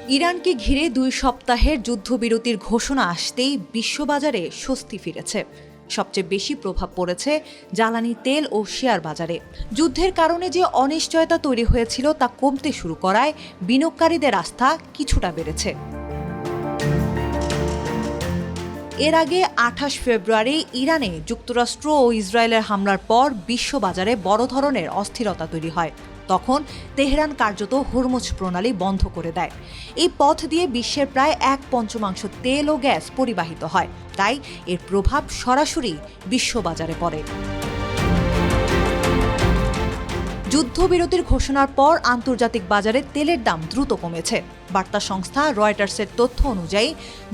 ইরানকে ঘিরে 2 সপ্তাহের যুদ্ধবিরতির ঘোষণা আসতেই বিশ্ববাজারে স্বস্তি ফিরেছে। সবচেয়ে বেশি প্রভাব পড়েছে জ্বালানি তেল ও শেয়ার বাজারে। যুদ্ধের কারণে যে অনিশ্চয়তা তৈরি হয়েছিল তা কমতে শুরু করায় বিনিয়োগকারীদের আস্থা কিছুটা বেড়েছে। এর আগে 28 ফেব্রুয়ারি ইরানে যুক্তরাষ্ট্র ও ইসরায়েলের হামলার পর বিশ্ববাজারে বড় ধরনের অস্থিরতা তৈরি হয়। তখন তেহরান কার্যত হরমুজ প্রণালী বন্ধ করে দেয়। এই পথ দিয়ে বিশ্বের প্রায় 1/5 তেল ও গ্যাস পরিবাহিত হয়, তাই এর প্রভাব সরাসরি বিশ্ববাজারে পড়ে। যুদ্ধবিরতির ঘোষণার পর আন্তর্জাতিক বাজারে তেলের দাম দ্রুত কমেছে। বার্তা সংস্থা রয়টার্সের তথ্য অনুযায়ী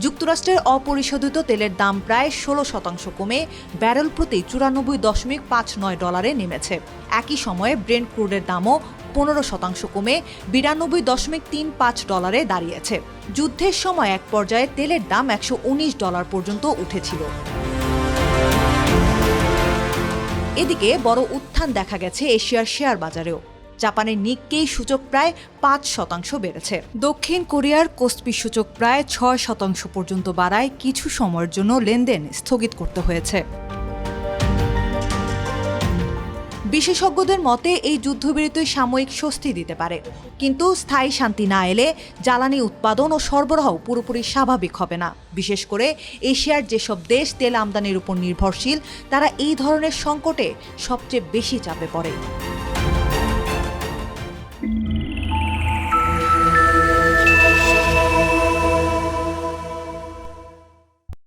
যুক্তরাষ্ট্রের অপরিশোধিত তেলের দাম প্রায় 16% কমে ব্যারেল প্রতি $94.59 নেমেছে। একই সময়ে ব্রেন্ট ক্রুডের দামও 15% কমে $92.35 দাঁড়িয়েছে। যুদ্ধের সময় এক পর্যায়ে তেলের দাম $119 পর্যন্ত উঠেছিল। এদিকে বড় উত্থান দেখা গেছে এশিয়ার শেয়ার বাজারেও। জাপানের নিক্কেই সূচক প্রায় 5% বেড়েছে। দক্ষিণ কোরিয়ার কোসপি সূচক প্রায় 6% পর্যন্ত বাড়ায় কিছু সময়ের জন্য লেনদেন স্থগিত করতে হয়েছে। বিশেষজ্ঞদের মতে এই যুদ্ধবিরতি সাময়িক স্বস্তি দিতে পারে, কিন্তু স্থায়ী শান্তি না এলে জ্বালানি উৎপাদন ও সরবরাহ পুরোপুরি স্বাভাবিক হবে না। বিশেষ করে এশিয়ার যেসব দেশ তেল আমদানির উপর নির্ভরশীল, তারা এই ধরনের সংকটে সবচেয়ে বেশি চাপে পড়ে।